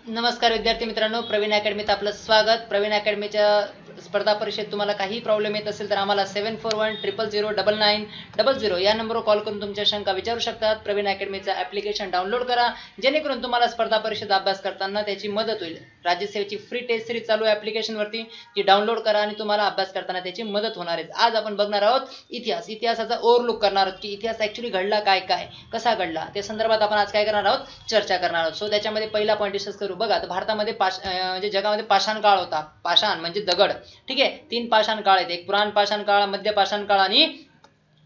नमस्कार विद्यार्थी मित्रांनो, प्रवीण अकॅडमीत आपलं स्वागत। प्रवीण अकॅडमीच्या स्पर्धा परीक्षेत तुम्हाला काही प्रॉब्लेम येत असेल तर आम्हाला 7410099900 या नंबरवर कॉल करून तुमच्या शंका विचारू शकतात। प्रवीण अकॅडमीचा ॲप्लिकेशन डाउनलोड करा, जेणेकरून तुम्हाला स्पर्धा परीक्षेत अभ्यास करताना त्याची मदत होईल। राज्यसेवेची फ्री टेस्ट सिरीज चालू आहे ॲप्लिकेशनवरती, ती डाउनलोड करा आणि तुम्हाला अभ्यास करताना त्याची मदत होणार आहे। आज आपण बघणार आहोत इतिहासाचा ओव्हरलुक करणार आहोत की इतिहास ॲक्च्युअली घडला काय कसा घडला, त्या संदर्भात आपण आज काय करणार आहोत, चर्चा करणार आहोत। सो त्याच्यामध्ये पहिला पॉईंट डिस्कस करू। बघा, भारतामध्ये म्हणजे जगामध्ये पाषाण काळ होता। पाषाण म्हणजे दगड, ठीक आहे। 3 पाषाण काळ आहेत, एक पुराण पाषाण काळ, मध्य पाषाण काळ आणि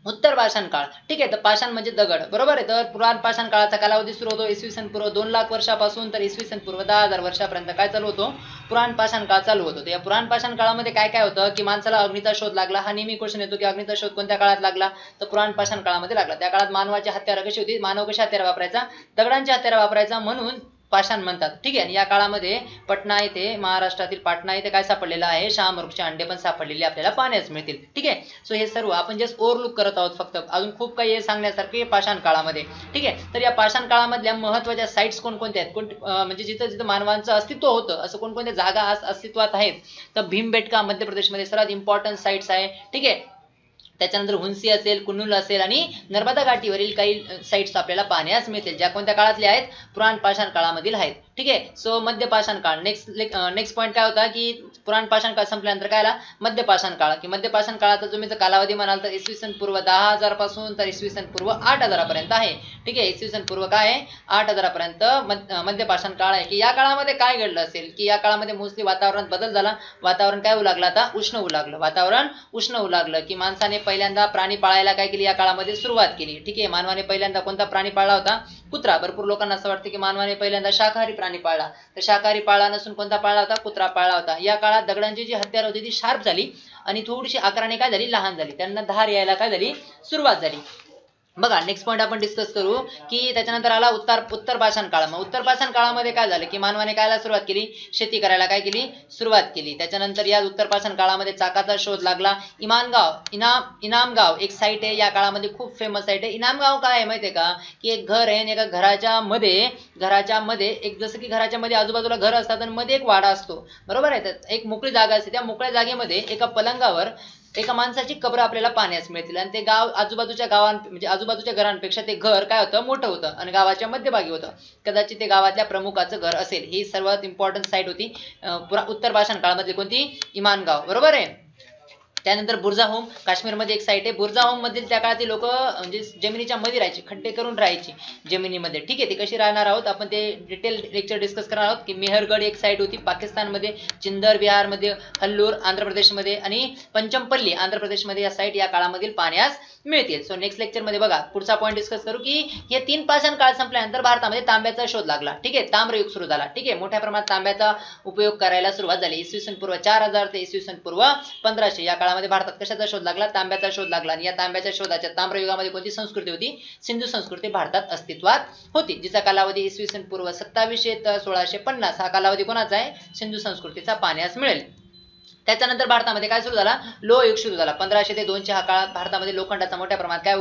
उत्तर पाषाण काळ, ठीक आहे। तर पाषाण म्हणजे दगड, बरोबर आहे। तर पुराण पाषाण काळाचा कालावधी सुरू होतो इसवी सन पूर्व 2 लाख वर्षापासून तर इसवी सन पूर्व 10,000 वर्षापर्यंत काय चालू होतो, पुराण पाषाण काळ चालू होतो। तर या पुराण पाषाण काळामध्ये काय काय होतं की माणसाला अग्नीचा शोध लागला। हा नेहमी क्वेश्चन येतो की अग्नीचा शोध कोणत्या काळात लागला, तर पुराण पाषाण काळामध्ये लागला। त्या काळात मानवाची हत्यारं कशी होती, मानव कशी हत्यारं वापरायचा, दगडांची हत्यारं वापरायचा, म्हणून पाषाण म्हणतात, ठीक आहे। आणि या काळामध्ये पटना येथे, महाराष्ट्रातील पाटणा येथे काय सापडलेलं आहे, शाहमृगचे अंडे पण सापडलेले आपल्याला पाहण्यास मिळतील, ठीक आहे। सो हे सर्व आपण जस्ट ओव्हरलुक करत आहोत, फक्त अजून खूप काही हे सांगण्यासारखे पाषाण काळामध्ये, ठीक आहे। तर या पाषाण काळामधल्या महत्त्वाच्या साइट्स कोणकोणत्या आहेत, म्हणजे जिथं जिथं मानवांचं अस्तित्व होतं असं कोणकोणत्या जागा आज अस्तित्वात आहेत, तर भीमबेटका मध्य प्रदेशमध्ये सर्वात इम्पॉर्टंट साइट्स आहे, ठीक आहे। त्याच्यानंतर हुंसी असेल, कुन्नुल असेल आणि नर्मदा घाटीवरील काही साइट्स आपल्याला पाहण्यास मिळतील, ज्या कोणत्या काळातल्या आहेत, पुराण पाषाण काळामधील आहेत, ठीक आहे। सो मध्य पाषाण काळ, नेक्स्ट पॉईंट काय होता की पुराण पाषाण काळ संपल्यानंतर काय आला, मध्य पाषाण काळ, की मध्य पाषाण काळाचा तुम्ही जर कालावधी म्हणाल तर इसवी सन पूर्व 10,000 पासून तर इसवी सन पूर्व 8,000 पर्यंत आहे, ठीक आहे। इसवी सन पूर्व काय आहे, 8,000 पर्यंत मध्य पाषाण काळ आहे। की या काळामध्ये काय घडलं असेल की या काळामध्ये मोस्टली वातावरणात बदल झाला, वातावरण काय होऊ लागलं, आता उष्ण होऊ लागलं, वातावरण उष्ण होऊ लागलं, की माणसाने पहिल्यांदा प्राणी पाळायला काय केली, या काळामध्ये सुरुवात केली, ठीक आहे। मानवाने पहिल्यांदा कोणता प्राणी पाळला होता, कुत्रा। भरपूर लोकांना असं वाटतं की मानवाने पहिल्यांदा शाकाहारी प्राणी पाळला, तर शाकाहारी पाळला नसून कोणता पाळला होता, कुत्रा पाळला होता। या काळात दगडांची जी हत्यार होती ती शार्प झाली आणि थोडीशी आकाराने काय झाली, लहान झाली, त्यांना धार यायला काय झाली, सुरुवात झाली। बघा, नेक्स्ट पॉईंट आपण डिस्कस करू की त्याच्यानंतर आला उत्तर पाषाण काळ। मग उत्तर पाषाण काळामध्ये काय झालं की मानवाने कायला सुरुवात केली, शेती करायला काय केली, सुरुवात केली। त्याच्यानंतर या उत्तर पाषाण काळामध्ये चाकाचा शोध लागला। इनामगाव एक साईट आहे, या काळामध्ये खूप फेमस साईट आहे। इनामगाव काय आहे माहितीये का, की एक घर आहे आणि एका घराच्या मध्ये एक, जसं की घराच्या मध्ये आजूबाजूला घर असतात आणि मध्ये एक वाडा असतो, बरोबर आहे। तर एक मोकळी जागा असते, त्या मोकळ्या जागेमध्ये एका पलंगावर एका माणसाची कब्र आपल्याला पाहण्यास मिळतील आणि ते गाव आजूबाजूच्या म्हणजे आजूबाजूच्या घरांपेक्षा ते घर काय होतं, मोठं होतं आणि गावाच्या मध्यभागी होतं। कदाचित ते गावातल्या प्रमुखाचं घर असेल। ही सर्वात इम्पॉर्टंट साईट होती उत्तर पाषाण काळामध्ये, कोणती, इमानगाव, बरोबर आहे। त्यानंतर बुरजाहोम, काश्मीरमध्ये एक साईट आहे। बुरजाहोम मधील त्या काळातील लोक म्हणजे जमिनीच्या मध्ये राहायची, खड्डे करून राहायची जमिनीमध्ये, ठीक आहे। ते कशी राहणार आहोत आपण, ते डिटेल लेक्चर डिस्कस करणार आहोत। की मेहरगड एक साईट होती पाकिस्तानमध्ये, चिंदर बिहारमध्ये, हल्लूर आंध्र प्रदेशमध्ये आणि पंचमपल्ली आंध्र प्रदेशमध्ये या साईट या काळामधील पाहण्यास मिळतील। सो नेक्स्ट लेक्चर मध्ये बघा, पुढचा पॉईंट डिस्कस करू की हे 3 पाषाण काळ संपल्यानंतर भारतामध्ये तांब्याचा शोध लागला, ठीक आहे। ताम्रयुग सुरू झाला, ठीक आहे। मोठ्या प्रमाणात तांब्याचा उपयोग करायला सुरुवात झाली इसवी सन पूर्व 4000 ते इसवी सन पूर्व 1500 या काळामध्ये भारतात कशाचा शोध लागला, तांब्याचा शोध लागला। आणि या तांब्याच्या शोधाच्या ताम्रयुगामध्ये कोणती संस्कृती होती, सिंधू संस्कृती भारतात अस्तित्वात होती, जिचा कालावधी इसवी सन पूर्व 2700 तर 1650 हा कालावधी कोणाचा आहे, सिंधू संस्कृतीचा पाहण्यास मिळेल। त्याच्यानंतर भारतामध्ये काय सुरू झाला, लोह युग सुरू झाला। 1500 ते 200 हा काळात भारतामध्ये लोखंडाचा मोठ्या प्रमाणात काय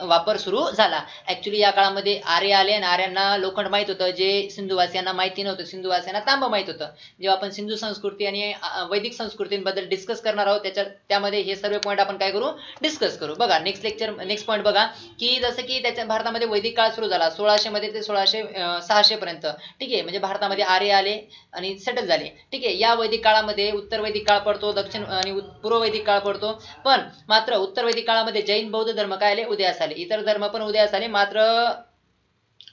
वापर सुरू झाला। ऍक्च्युली या काळामध्ये आर्य आले आणि आर्यांना लोखंड माहित होतं, जे सिंधुवासियांना माहिती नव्हतं, सिंधुवासियांना तांब माहित होतं। जेव्हा आपण सिंधू संस्कृती आणि वैदिक संस्कृतींबद्दल डिस्कस करणार आहोत त्यामध्ये हे सर्व पॉईंट आपण काय करू, डिस्कस करू। बघा, नेक्स्ट पॉईंट बघा की जसं की त्याच्या भारतामध्ये वैदिक काळ सुरू झाला 1600 मध्ये ते 1600 पर्यंत, ठीक आहे। म्हणजे भारतामध्ये आर्य आले आणि सेटल झाले, ठीक आहे। या वैदिक काळामध्ये उत्तर वैदिक काळ पडतो, दक्षिण आणि पूर्व वैदिक काळ पडतो, पण मात्र उत्तर वैदिक काळामध्ये जैन बौद्ध धर्म काय आले, उदयास आले, इतर धर्म पण उदयास आले। मात्र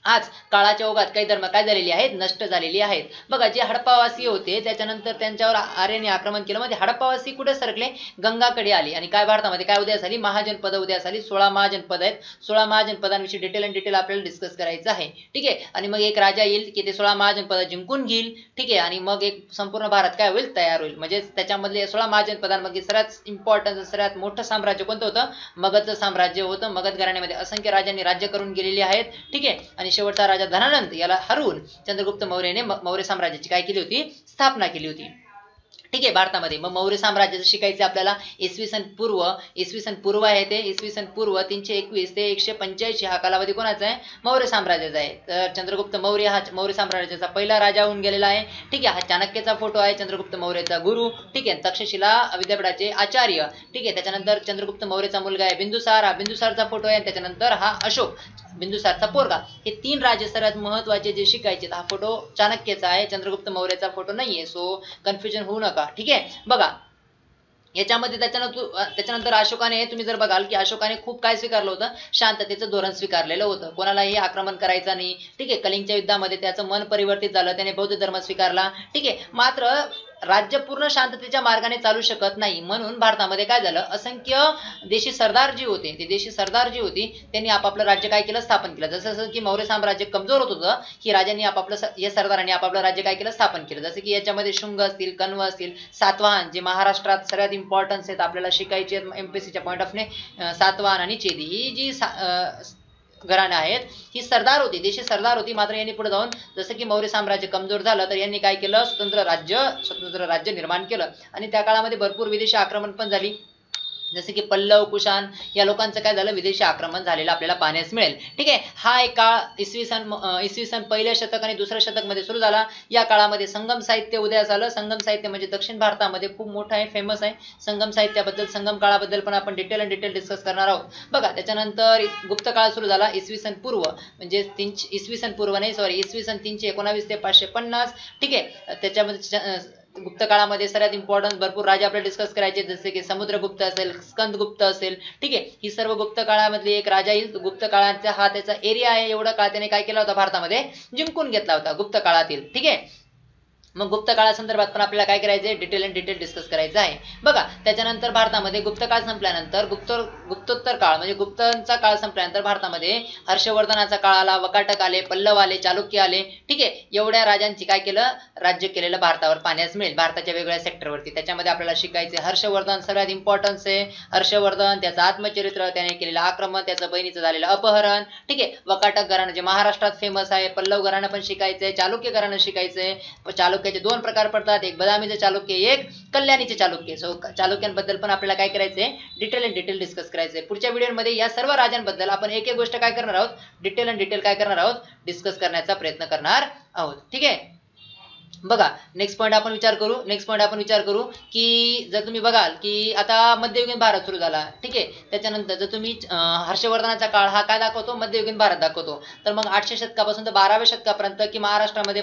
आज काळाच्या ओघात काही धर्म काय झालेली आहेत, नष्ट झालेली आहेत। बघा, जे हडप्पावासी होते त्याच्यानंतर त्यांच्यावर आर्यांनी आक्रमण केलं, म्हणजे हडप्पावासी कुठे सरकले, गंगाकडे आली आणि काय भारतामध्ये काय उदयास आली, महाजनपद उदयास आली। 16 महाजनपद आहेत, 16 महाजनपदांविषयी डिटेल आपल्याला डिस्कस करायचं आहे, ठीक आहे। आणि मग एक राजा येईल की ते 16 महाजनपद जिंकून घेईल, ठीक आहे। आणि मग एक संपूर्ण भारत काय होईल, तयार होईल। म्हणजे त्याच्यामधले 16 महाजनपदांमध्ये सर्वात इम्पॉर्टंट सर्वात मोठं साम्राज्य कोणतं होतं, मगधचं साम्राज्य होतं। मगध घराण्यामध्ये असंख्य राजांनी राज्य करून गेलेले आहेत, ठीक आहे। आणि शेवटचा राजा धनानंद याला हरवून चंद्रगुप्त मौर्याने मौर्य साम्राज्याची काय केली होती, स्थापना केली होती, ठीक आहे भारतामध्ये. मग मौर्य साम्राज्याचं शिकायचं आपल्याला इसवी सन पूर्व आहे ते इसवी सन पूर्व 321 ते 185 हा कालावधी कोणाचा आहे? मौर्य साम्राज्याचा आहे. तर चंद्रगुप्त मौर्य हा मौर्य साम्राज्याचा पहिला राजा होऊन गेलेला आहे. ठीक आहे. हा चाणक्याचा फोटो आहे, चंद्रगुप्त मौर्याचा गुरु. ठीक आहे. तक्षशिला विद्यापीठाचे आचार्य. ठीक आहे. त्याच्यानंतर चंद्रगुप्त मौर्याचा मुलगा आहे बिंदुसार, हा बिंदुसारचा फोटो आहे. त्याच्यानंतर हा अशोक, बिंदुसारचा पोरगा. हे 3 राजे सर्वात महत्वाचे जे शिकायचे. हा फोटो चाणक्याचा आहे, चंद्रगुप्त मौर्याचा फोटो नाहीये, सो कन्फ्युजन होऊ नका. ठीक आहे. बघा याच्यामध्ये त्याच्यानंतर अशोकाने, तुम्ही जर बघाल की अशोकाने खूप काय स्वीकारलं होतं? शांततेचं धोरण स्वीकारलेलं होतं. कोणालाही आक्रमण करायचं नाही. ठीक आहे. कलिंगच्या युद्धामध्ये त्याचं मन परिवर्तित झालं, त्याने बौद्ध धर्म स्वीकारला. ठीक आहे. मात्र राज्य पूर्ण शांततेच्या मार्गाने चालू शकत नाही, म्हणून भारतामध्ये काय झालं? असंख्य देशी सरदार जी होते, ते देशी सरदार जी होती त्यांनी आपापलं राज्य काय केलं? स्थापन केलं. जसं की मौर्य साम्राज्य कमजोर होत होतं की राजांनी या सरदारांनी आपापलं राज्य काय केलं? स्थापन केलं. जसं की याच्यामध्ये शुंग असतील, कण्व असतील, सातवाहन जे महाराष्ट्रात सगळ्यात इम्पॉर्टन्स आहेत आपल्याला शिकायचे एमपीएससीच्या पॉईंट ऑफ ने, सातवाहन आणि चेदी ही जी घराणे आहेत ही सरदार होती, देशी सरदार होती. मात्र यांनी पुढे जाऊन जसं की मौर्य साम्राज्य कमजोर झालं तर यांनी काय केलं? स्वतंत्र राज्य निर्माण केलं आणि त्या काळामध्ये भरपूर विदेशी आक्रमण पण झाली. जसे की पल्लव, कुशाण या लोकांचं काय झालं? विदेशी आक्रमण झालेलं आपल्याला पाहण्यास मिळेल. ठीक आहे. हा एक काळ इसवी सन पहिल्या शतक आणि दुसऱ्या शतक मध्ये सुरू झाला. या काळामध्ये संगम साहित्य उदयास आलं. संगम साहित्य म्हणजे दक्षिण भारतामध्ये खूप मोठं आहे, फेमस आहे. संगम साहित्याबद्दल, संगम काळाबद्दल पण आपण डिटेल डिस्कस करणार आहोत. बघा त्याच्यानंतर गुप्त काळ सुरू झाला इसवी सन पूर्व, म्हणजे इसवी सन 319 ते 550. ठीक आहे. त्याच्यामध्ये गुप्त काळामध्ये सगळ्यात इम्पॉर्टन्ट भरपूर राजे आपल्याला डिस्कस करायचे, जसे की समुद्रगुप्त असेल, स्कंदगुप्त असेल. ठीक आहे. ही सर्व गुप्त काळामधली एक राजा येईल. गुप्त काळाचा हा त्याचा एरिया आहे. एवढा काळ त्याने काय केला होता? भारतामध्ये जिंकून घेतला होता गुप्त काळातील. ठीक आहे. मग गुप्त काळासंदर्भात पण आपल्याला काय करायचंय? डिटेल डिस्कस करायचं आहे. बघा त्याच्यानंतर भारतामध्ये गुप्त काळ संपल्यानंतर गुप्तोत्तर काळ म्हणजे गुप्तांचा काळ संपल्यानंतर भारतामध्ये हर्षवर्धनाचा काळ आला, वकाटक आले, पल्लव आले, चालुक्य आले. ठीक आहे. एवढ्या राजांची काय केलं? राज्य केलेलं भारतावर पाहण्यास मिळेल, भारताच्या वेगवेगळ्या सेक्टरवरती. त्याच्यामध्ये आपल्याला शिकायचे हर्षवर्धन सगळ्यात इम्पॉर्टन्स आहे. हर्षवर्धन, त्याचं आत्मचरित्र, त्याने केलेलं आक्रमण, त्याचं बहिणीचं झालेलं अपहरण. ठीक आहे. वकाटक घराणं जे महाराष्ट्रात फेमस आहे. पल्लव घराणं पण शिकायचंय, चालुक्य घराणं शिकायचंय. चालुक्याचे 2 प्रकार पडतात, एक बदामीचे चालुक्य, एक कल्याणीचे चालुक्य. सो चालुक्यांबद्दल पण आपल्याला काय करायचंय? डिटेल डिस्कस करायचंय. पुढच्या व्हिडिओमध्ये या सर्व राजांबद्दल आपण एक गोष्ट काय करणार आहोत? डिटेल काय करणार आहोत? डिस्कस करण्याचा प्रयत्न करणार आहोत. ठीक आहे. बघा नेक्स्ट पॉईंट आपण विचार करू की जर तुम्ही बघाल की आता मध्ययुगीन भारत सुरू झाला. ठीक आहे. त्याच्यानंतर जर तुम्ही हर्षवर्धनाचा काळ हा काय दाखवतो? मध्ययुगीन भारत दाखवतो. तर मग 800 शतकापासून तर 12व्या शतकापर्यंत की महाराष्ट्रामध्ये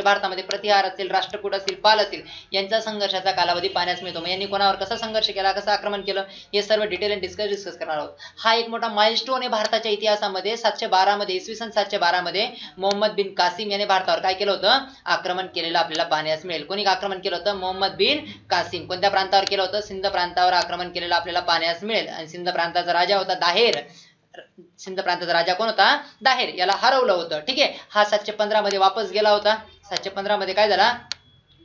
भारतामध्ये प्रतिहार असतील, राष्ट्रकूट असतील, पाल असतील यांचा संघर्षाचा कालावधी पाहण्यास मिळतो. मग यांनी कोणावर कसा संघर्ष केला, कसं आक्रमण केलं, हे सर्व डिटेल डिस्कस करणार आहोत. हा एक मोठा माइलस्टोन आहे भारताच्या इतिहासामध्ये. 712 मध्ये, इसवी सन 712 मध्ये मोहम्मद बिन कासिम याने भारतावर काय केलं होतं? आक्रमण केलेलं आपल्याला पाहण्यास मिळेल. कोणी आक्रमण केलं होतं? मोहम्मद बिन कासिम. कोणत्या प्रांतावर केलं होतं? सिंध प्रांतावर आक्रमण केलेलं आपल्याला पाहण्यास मिळेल. आणि सिंध प्रांताचा राजा होता दाहेर. सिंध प्रांताचा राजा कोण होता? दाहेर. याला हरवलं होतं. ठीक आहे. हा 715 मध्ये वापस गेला होता. 715 मध्ये काय झाला?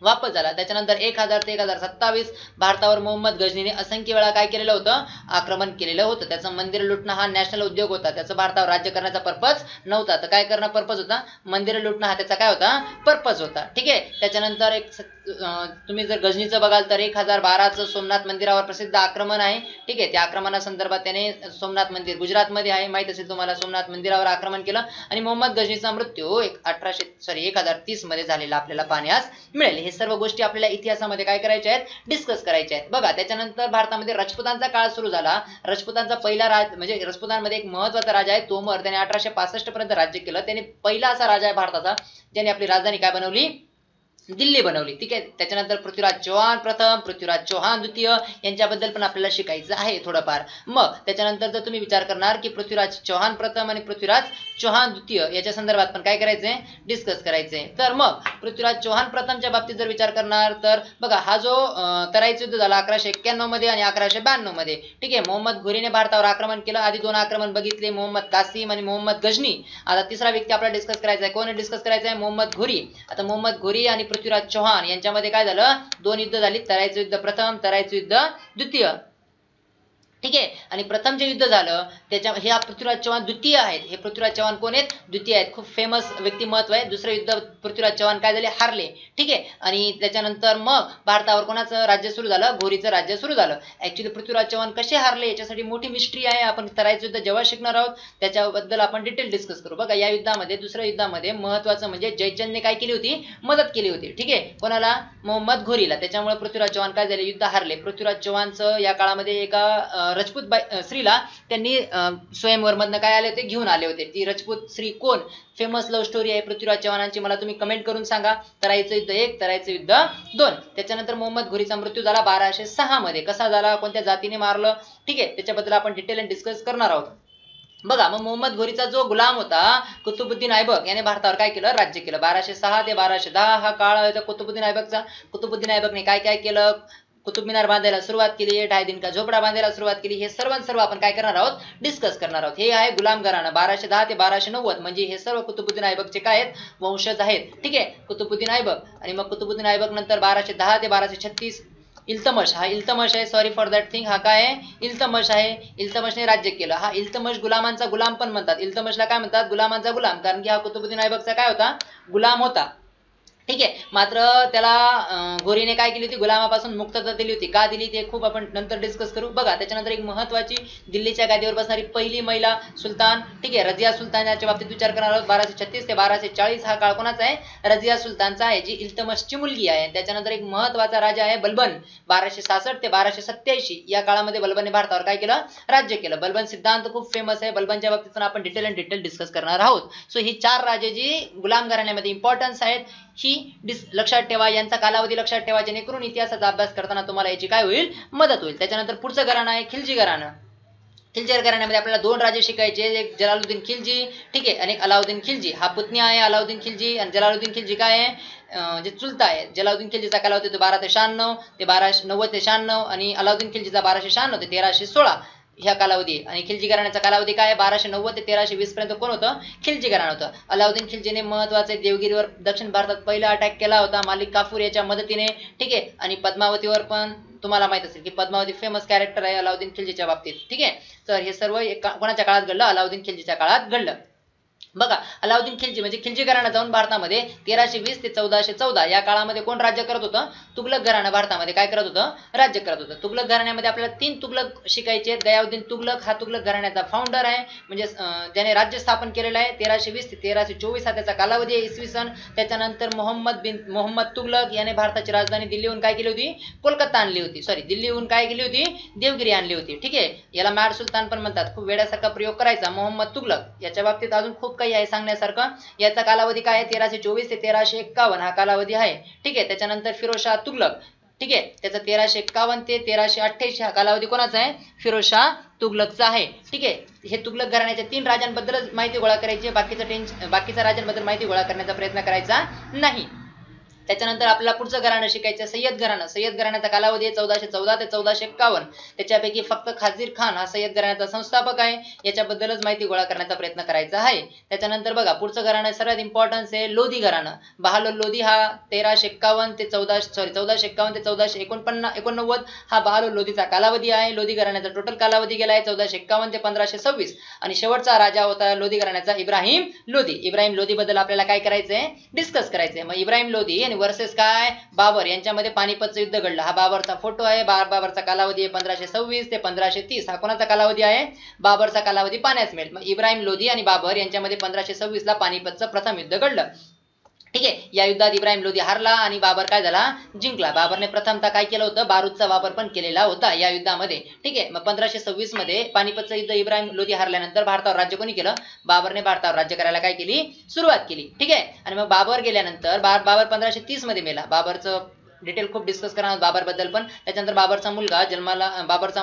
वापस झाला. त्याच्यानंतर 1000 ते 1027 भारतावर मोहम्मद गजनीने असंख्य वेळा काय केलेलं होतं? आक्रमण केलेलं होतं. त्याचं मंदिर लुटणं हा नॅशनल उद्योग होता. त्याचं भारतावर राज्य करण्याचा पर्पज नव्हता. तर काय करणं पर्पज होता? मंदिर लुटणं हा त्याचा काय होता? पर्पज होता. ठीक आहे. त्याच्यानंतर तुम्ही जर गजनीचं बघाल तर 1012चं सोमनाथ मंदिरावर प्रसिद्ध आक्रमण आहे. ठीक आहे. त्या आक्रमणासंदर्भात त्याने सोमनाथ मंदिर गुजरातमध्ये आहे, माहित असेल तुम्हाला. सोमनाथ मंदिरावर आक्रमण केलं आणि मोहम्मद गजनीचा मृत्यू 1030 मध्ये झालेला आपल्याला पाहण्यास मिळेल. हे सर्व गोष्टी आपल्याला इतिहासामध्ये काय करायच्या आहेत? डिस्कस करायच्या आहेत. बघा त्याच्यानंतर भारतामध्ये राजपुतांचा काळ सुरू झाला. राजपुतांचा पहिला म्हणजे राजपुतांमध्ये एक महत्वाचा राजा आहे तोमर. त्याने 1865 पर्यंत राज्य केलं. त्याने पहिला असा राजा आहे भारताचा ज्याने आपली राजधानी काय बनवली? दिल्ली बनवली. ठीक आहे. त्याच्यानंतर पृथ्वीराज चौहान प्रथम, पृथ्वीराज चौहान द्वितीय यांच्याबद्दल पण आपल्याला शिकायचं आहे थोडंफार. मग त्याच्यानंतर जर तुम्ही विचार करणार की पृथ्वीराज चौहान प्रथम आणि पृथ्वीराज चौहान द्वितीय याच्या संदर्भात पण काय करायचंय? डिस्कस करायचंय. तर मग पृथ्वीराज चौहान प्रथमच्या बाबतीत जर विचार करणार तर बघा हा जो तराईचं युद्ध झाला 1191 मध्ये आणि 1192 मध्ये. ठीक आहे. मोहम्मद घोरीने भारतावर आक्रमण केलं. आधी 2 आक्रमण बघितले, मोहम्मद कासिम आणि मोहम्मद गजनी. आता तिसरा व्यक्ती आपल्याला डिस्कस करायचा आहे. कोण डिस्कस करायचा आहे? मोहम्मद घोरी. आता मोहम्मद घोरी आणि पृथ्वीराज चौहान यांच्यामध्ये काय झालं? 2 युद्ध झाली. तराईचं युद्ध प्रथम, तराईचं युद्ध द्वितीय. ठीक आहे. आणि प्रथम जे युद्ध झालं त्याच्या हे पृथ्वीराज चव्हाण द्वितीय आहेत. हे पृथ्वीराज चव्हाण कोण आहेत? द्वितीय आहेत. खूप फेमस व्यक्तिमत्व आहे. दुसरं युद्ध पृथ्वीराज चव्हाण काय झाले? हारले. ठीक आहे. आणि त्याच्यानंतर मग भारतावर कोणाचं राज्य सुरू झालं? घोरीचं राज्य सुरू झालं. ऍक्च्युली पृथ्वीराज चव्हाण कसे हारले याच्यासाठी मोठी मिस्ट्री आहे. आपण तराईचं युद्ध जेव्हा शिकणार आहोत त्याच्याबद्दल आपण डिटेल डिस्कस करू. बघा या युद्धामध्ये दुसऱ्या युद्धामध्ये महत्वाचं म्हणजे जयचंदने काय केली होती? मदत केली होती. ठीक आहे. कोणाला? मोहम्मद घोरीला. त्याच्यामुळे पृथ्वीराज चव्हाण काय झाले? युद्ध हारले. पृथ्वीराज चव्हाणचं या काळामध्ये एका राजपूत स्त्रीला त्यांनी स्वयंवर मधनं काय आले होते? घेऊन आले होते. ती राजपूत स्त्री कोण? फेमस लव्ह स्टोरी आहे पृथ्वीराज चव्हाणांची. मला तुम्ही कमेंट करून सांगा. तराईचं युद्ध 1, तराईचं युद्ध 2. त्याच्यानंतर मोहम्मद घोरीचा मृत्यू झाला 1206 मध्ये. कसा झाला? कोणत्या जातीने मारलं? ठीक आहे. त्याच्याबद्दल आपण डिटेल डिस्कस करणार आहोत. बघा मग मोहम्मद घोरीचा जो गुलाम होता कुतुबुद्दीन ऐबक याने भारतावर काय केलं? राज्य केलं. 1206 ते 1210 हा काळ आहे कुतुबुद्दीन ऐबकचा. कुतुबुद्दीन ऐबकने काय काय केलं? कुतुब मिनार बांधायला सुरुवात केली, 2.5 दिन का झोपडा बांधायला सुरुवात केली. हे सर्व आपण काय करणार आहोत? डिस्कस करणार आहोत. हे आहे गुलाम घराणं 1210 ते 1290 म्हणजे हे सर्व कुतुबुद्दीन ऐबकचे काय आहेत? वंशज आहेत. ठीक आहे. कुतुबुद्दीन ऐबक आणि मग कुतुबुद्दीन ऐबक नंतर 1210 ते 1236 इल्तमश. हा इल्तमश आहे. Sorry for that thing. हा काय आहे? इल्तमश आहे. इल्तमशने राज्य केलं. हा इल्तमश गुलामांचा गुलाम पण म्हणतात. इल्तमशला काय म्हणतात? गुलामांचा गुलाम. कारण की हा कुतुबुद्दीन ऐबकचा काय होता? गुलाम होता. ठीक आहे. मात्र त्याला घोरीने काय केली होती? गुलामापासून मुक्तता दिली होती. का दिली ते खूप आपण नंतर डिस्कस करू. बघा त्याच्यानंतर एक महत्वाची दिल्लीच्या गादीवर बसणारी पहिली महिला सुलतान. ठीक आहे. रजिया सुलतान याच्या बाबतीत विचार करणार आहोत. 1236 ते 1240 हा काळ कोणाचा आहे? रजिया सुलतानचा आहे जी इल्तमशची मुलगी आहे. त्याच्यानंतर एक महत्वाचा राजा आहे बलबन. 1266 ते 1287 या काळामध्ये बलबनने भारतावर काय केलं? राज्य केलं. बलबन सिद्धांत खूप फेमस आहे. बलबनच्या बाबतीत पण आपण डिटेल डिस्कस करणार आहोत. सो ही 4 राजे जी गुलाम घराण्यामध्ये इम्पॉर्टन्स आहेत ही लक्षात ठेवा. यांचा कालावधी लक्षात ठेवा जेणेकरून इतिहासाचा अभ्यास करताना तुम्हाला याची काय होईल? मदत होईल. त्याच्यानंतर पुढचं घराणं आहे खिलजी घराणं. खिलजी घराण्यामध्ये आपल्याला 2 राजे शिकायचे. एक जलालुद्दीन खिलजी. ठीक आहे. आणि अलाउद्दीन खिलजी. हा पुतणी आहे अलाउद्दीन खिलजी आणि जलालुद्दीन खिलजी काय आहे? जे चुलता आहे. जलालुद्दीन खिलजीचा कालावधी 1296 ते 1290 ते 96 आणि अलाउद्दीन खिलजीचा 1296 ते 1316 ह्या कालावधी. आणि खिलजी घराण्याचा कालावधी काय? 1290 ते 1320 पर्यंत कोण होतं? खिलजी घराणं होतं. अलाउद्दीन खिलजीने महत्वाचे देवगिरीवर दक्षिण भारतात पहिला अटॅक केला होता मालिक काफूर याच्या मदतीने. ठीक आहे. आणि पद्मावतीवर पण तुम्हाला माहित असेल की पद्मावती फेमस कॅरेक्टर आहे अलाउद्दीन खिलजीच्या बाबतीत. ठीक आहे. तर हे सर्व कोणाच्या काळात घडलं? अलाउद्दीन खिलजीच्या काळात घडलं. बघा अलाउद्दीन खिलजी म्हणजे खिलजी घराणं जाऊन भारतामध्ये 1320 ते 1414 या काळामध्ये कोण राज्य करत होतं? तुगलक घराणं भारतामध्ये काय करत होतं? राज्य करत होतं. तुगलक घराण्यामध्ये आपल्याला 3 तुगलक शिकायचे आहेत. गयाउद्दीन तुगलक हा तुगलक घराण्याचा फाउंडर आहे म्हणजे ज्याने राज्य स्थापन केलेलं आहे. 1320 ते 1324 हा त्याचा कालावधी आहे इसवी सन. त्याच्यानंतर मोहम्मद तुगलक याने भारताची राजधानी दिल्लीहून काय केली होती? कोलकाता आणली होती. सॉरी दिल्लीहून काय केली होती? देवगिरी आणली होती. ठीक आहे. याला मॅड सुलतान पण म्हणतात. खूप वेड्यासारखा प्रयोग करायचा मोहम्मद तुगलक. याच्या बाबतीत अजून खूप काही आहे सांगण्यासारखं. याचा कालावधी काय आहे? 1324 ते 1351 हा कालावधी आहे. ठीक आहे. त्याच्यानंतर फिरोजशाह तुगलक. ठीक आहे. त्याचा 1351 ते 1388 हा कालावधी कोणाचा आहे? फिरोजशाह तुगलकचा आहे. ठीक आहे. हे तुगलक घराण्याच्या 3 राजांबद्दलच माहिती गोळा करायची. बाकीच्या राजांबद्दल माहिती गोळा करण्याचा प्रयत्न करायचा नाही. त्याच्यानंतर आपल्याला पुढचं घराणं शिकायचं सय्यद घराणं. सय्यद घराण्याचा कालावधी आहे 1414 ते 1451. त्याच्यापैकी फक्त खाजीर खान हा सय्यद घराण्याचा संस्थापक आहे. याच्याबद्दलच माहिती गोळा करण्याचा प्रयत्न करायचा आहे. त्याच्यानंतर बघा पुढचं घराणं सर्वात इम्पॉर्टन्स आहे लोधी घराणं. बहालोल लोधी हा 1351 ते 1451 ते 1489 हा बहालोल लोधीचा कालावधी आहे. लोधी घराण्याचा टोटल कालावधी गेला आहे 1451 ते 1526 आणि शेवटचा राजा होता लोधी घराण्याचा इब्राहिम लोधी. इब्राहिम लोधी बद्दल आपल्याला काय करायचंय? डिस्कस करायचंय. मग इब्राहिम लोधी आणि वर्सेस काय? बाबर यांच्यामध्ये पानिपतचं युद्ध घडलं. हा बाबरचा फोटो आहे. बाबरचा कालावधी आहे 1526 ते 1530. हा कोणाचा कालावधी आहे? बाबरचा कालावधी पाण्यास मिळेल. मग इब्राहिम लोधी आणि बाबर यांच्यामध्ये 1526 ला पानिपतचं प्रथम युद्ध घडलं. ठीक आहे. या युद्धात इब्राहिम लोधी हारला आणि बाबर काय झाला? जिंकला. बाबरने प्रथमतः काय केलं होतं? बारूदचा वापर पण केलेला होता या युद्धामध्ये. ठीक आहे. मग 1526 मध्ये पानिपतचं युद्ध इब्राहिम लोधी हारल्यानंतर भारतावर राज्य कोणी केलं? बाबरने भारतावर राज्य करायला काय केली? सुरुवात केली. ठीक आहे. आणि मग बाबर गेल्यानंतर बाबर 1530 मध्ये मेला. बाबरचं डिटेल खूप डिस्कस करणार बाबर बद्दल पण. त्याच्यानंतर बाबरचा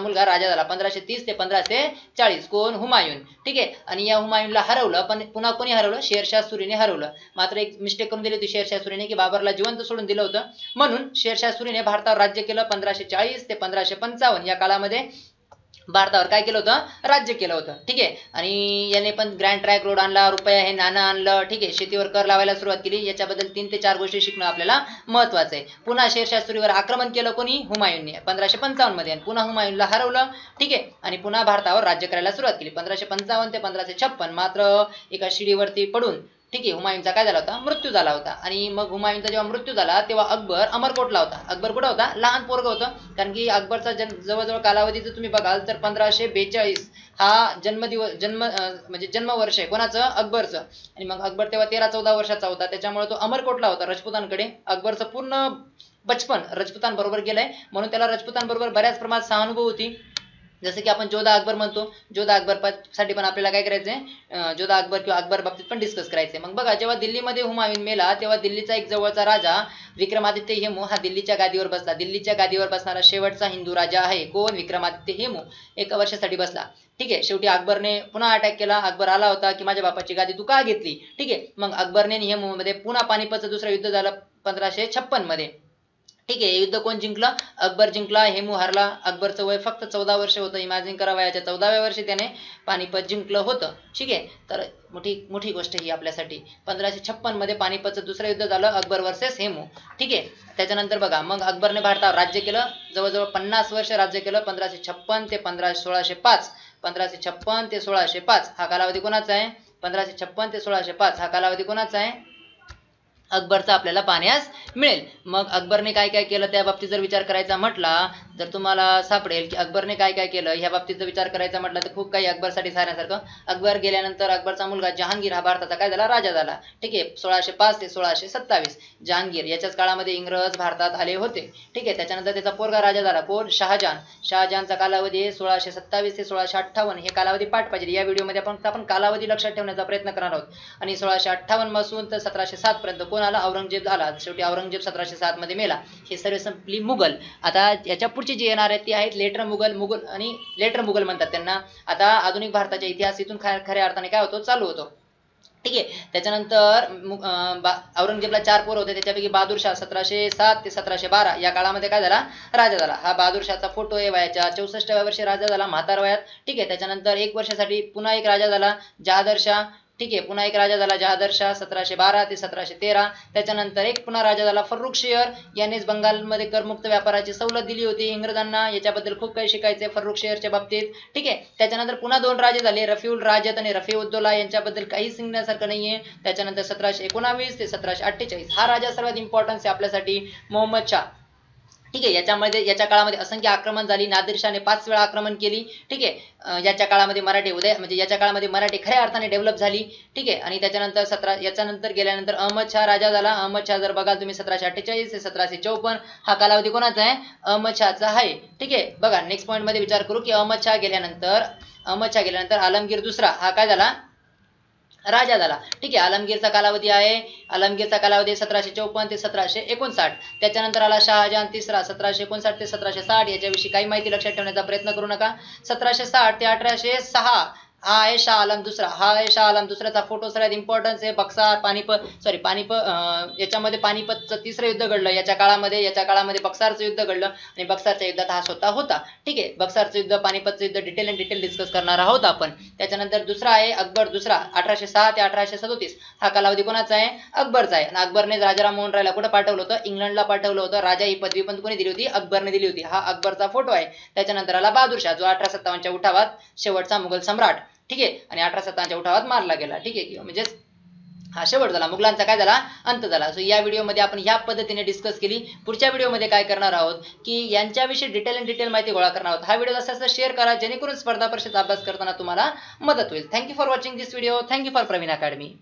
मुलगा राजा झाला 1530 ते 1540. कोण? हुमायून. ठीक आहे. आणि या हुमायूनला हरवलं पण पुन्हा कोणी हरवलं? शेरशाह सुरीने हरवलं. मात्र एक मिस्टेक करून दिली होती शेरशाह सुरीने की बाबरला जिवंत सोडून दिलं होतं. म्हणून शेरशाह सुरीने भारतावर राज्य केलं 1540 ते 1555 या काळामध्ये. भारतावर काय केलं होतं, राज्य केलं होतं. ठीक आहे. आणि याने पण ग्रँड ट्रॅक रोड आणला, रुपया हे नाणं आणलं. ठीक आहे. शेतीवर कर लावायला सुरुवात केली. याच्याबद्दल 3 ते 4 गोष्टी शिकणं आपल्याला महत्वाचं आहे. पुन्हा शेरशाह सुरीवर आक्रमण केलं कोणी, हुमायूनने 1555 मध्ये, आणि पुन्हा हुमायूनला हरवलं. ठीक आहे. आणि पुन्हा भारतावर राज्य करायला सुरुवात केली 1555 ते 1556. मात्र एका शिडीवरती पडून ठीक आहे हुमायूनचा काय झाला होता, मृत्यू झाला होता. आणि मग हुमायूनचा जेव्हा मृत्यू झाला तेव्हा अकबर अमरकोटला होता. अकबर कुठं होता, लहान पोरग होतं. कारण की अकबरचा जवळजवळ कालावधी जर तुम्ही बघाल तर 1542 हा म्हणजे जन्मवर्ष आहे कोणाचं, अकबरचं. आणि मग अकबर तेव्हा 13-14 वर्षाचा होता. त्याच्यामुळे तो अमरकोटला होता राजपुतांकडे. अकबरचं पूर्ण बचपन राजपुतांबरोबर गेलंय, म्हणून त्याला राजपुतांबरोबर बऱ्याच प्रमाणात सहानुभूती होती. जसं की आपण जोधा अकबर म्हणतो, जोधा अकबर साठी पण आपल्याला काय करायचंय, जोधा अकबर किंवा अकबर बाबतीत पण डिस्कस करायचंय. मग बघा, जेव्हा दिल्लीमध्ये हुमायून मेला तेव्हा दिल्लीचा एक जवळचा राजा विक्रमादित्य हेमू हा दिल्लीच्या गादीवर बसला. दिल्लीच्या गादीवर बसणारा शेवटचा हिंदू राजा आहे कोण, विक्रमादित्य हेमू. 1 वर्षासाठी बसला. ठीक आहे. शेवटी अकबरने पुन्हा अटॅक केला. अकबर आला होता की माझ्या बापाची गादी तू का घेतली. ठीक आहे. मग अकबरने हेमू मध्ये पुन्हा पानिपतचं दुसरं युद्ध झालं 1556 मध्ये. ठीक आहे. युद्ध कोण जिंकलं, अकबर जिंकला, हेमू हरला. अकबरचं वय फक्त 14 वर्ष होतं. इमॅजिन करा, वयाच्या 14व्या वर्षी त्याने पानिपत जिंकलं होतं. ठीक आहे. तर मोठी गोष्ट ही आपल्यासाठी. 1556 मध्ये पानिपतचं दुसरं युद्ध झालं, अकबर वर्सेस हेमू. ठीक आहे. त्याच्यानंतर बघा, मग अकबरने भारतावर राज्य केलं, जवळजवळ 50 वर्ष राज्य केलं. 1556 ते 1605. 1556 ते 1605 हा कालावधी कोणाचा आहे, 1556 ते 1605 हा कालावधी कोणाचा आहे, अकबरचा आपल्याला पाहण्यास मिळेल. मग अकबरने काय काय केलं त्या बाबतीत जर विचार करायचा म्हटला तर तुम्हाला सापडेल की अकबरने काय काय केलं ह्या बाबतीत जर विचार करायचा म्हटलं तर खूप काही अकबरसाठी सांगण्यासारखं. अकबर गेल्यानंतर अकबरचा मुलगा जहांगीर हा भारताचा काय झाला, राजा झाला. ठीक आहे. 1605 ते 1627 जहांगीर. याच्याच काळामध्ये इंग्रज भारतात आले होते. ठीक आहे. त्याच्यानंतर त्याचा पोरगा राजा झाला कोण, शहाजहान. शहाजहानचा कालावधी 1627 ते 1658 हे कालावधी पाठ पाहिजे. या व्हिडिओमध्ये आपण कालावधी लक्षात ठेवण्याचा प्रयत्न करणार आहोत. आणि 1658 पासून तर 1707 पर्यंत कोण आला, औरंगजेब आला. शेवटी औरंगजेब 1707 मध्ये मेला. हे सर्व संपली मुघल. आता याच्या पुढची जी येणार आहेत ती आहेत लेटर मुघल आणि लेटर मुघल म्हणतात त्यांना. आता आधुनिक भारताच्या इतिहास इथून खऱ्या अर्थाने काय होतो, चालू होतो. ठीक आहे. त्याच्यानंतर औरंगजेबला 4 पोर होते, त्याच्यापैकी बहादूरशाह 1707 ते 1712 या काळामध्ये काय झाला, राजा झाला. हा बहादूरशाहचा फोटो आहे. वयाच्या 64व्या वर्षी राजा झाला, म्हातार वयात. ठीक आहे. त्याच्यानंतर 1 वर्षासाठी पुन्हा एक राजा झाला, जहादरशाह. ठीक आहे. पुन्हा एक राजा झाला जहादरशाह 1712 ते 1713. त्याच्यानंतर एक पुन्हा राजा झाला फर्रुखशेर. यानेच बंगालमध्ये करमुक्त व्यापाराची सवलत दिली होती इंग्रजांना. याच्याबद्दल खूप काही शिकायचे फर्रुखशेरच्या बाबतीत. ठीक आहे. त्याच्यानंतर पुन्हा 2 राजे झाले, रफीउल राजत आणि रफीउद्दौला. यांच्याबद्दल काही सांगण्यासारखं नाहीये. त्याच्यानंतर 1719 ते 1748 हा राजा सर्वात इम्पॉर्टन्स आहे आपल्यासाठी, मोहम्मद शाह. ठीक आहे. याच्या काळामध्ये असंख्य आक्रमण झाली. नादिरशाहने 5 वेळा आक्रमण केली. ठीक आहे. याच्या काळामध्ये याच्या काळामध्ये मराठी खऱ्या अर्थाने डेव्हलप झाली. ठीक आहे. आणि त्याच्यानंतर याच्यानंतर गेल्यानंतर अहमद शाह राजा झाला. अहमद शाह जर बघाल तुम्ही 1748 ते 1754 हा कालावधी कोणाचा आहे, अहमद शाहचा आहे. ठीक आहे. बघा नेक्स्ट पॉईंट मध्ये विचार करू की अहमद शाह गेल्यानंतर आलमगीर दुसरा हा काय झाला, राजा झाला. ठीक आहे. आलमगीरचा कालावधी 1754 ते 1759. त्याच्यानंतर आला शहाजहान तिसरा 1759 ते 1760. याच्याविषयी काही माहिती लक्षात ठेवण्याचा प्रयत्न करू नका. 1760 ते 1806 हा आहे शाह आलम दुसरा. हा आहे शाह आलम दुसऱ्याचा फोटो सर्वात इम्पॉर्टन्स आहे. याच्यामध्ये पानिपतचं 3रं युद्ध घडलं याच्या काळामध्ये बक्सारचं युद्ध घडलं आणि बक्सारच्या युद्धात हा स्वतः होता. ठीक आहे. बक्सारचं युद्ध, पानिपतचं युद्ध डिटेल डिस्कस करणार आहोत आपण. त्याच्यानंतर दुसरा आहे अकबर दुसरा 1806 ते 1837 हा कालावधी कोणाचा आहे, अकबरचा आहे. आणि अकबरने राजाराम मोहन रायला कुठं पाठवलं होतं, इंग्लंडला पाठवलं होतं. राजा ही पदवी पण कोणी दिली होती, अकबरने दिली होती. हा अकबरचा फोटो आहे. त्याच्यानंतर आला बहादूरशाह जो 1857च्या उठावात शेवटचा मुघल सम्राट. ठीक आहे. आणि 1857च्या उठावात मारला गेला. ठीक आहे. म्हणजे हा शेवट झाला, मुघलांचा काय झाला, अंत झाला. सो या व्हिडिओमध्ये आपण ह्या पद्धतीने डिस्कस केली. पुढच्या व्हिडिओमध्ये काय करणार आहोत की यांच्याविषयी डिटेल माहिती गोळा करणार आहोत. हा व्हिडिओ जसा शेअर करा जेणेकरून स्पर्धा परीक्षेचा अभ्यास करताना तुम्हाला मदत होईल. Thank you for watching this video. Thank you for Praveen academy.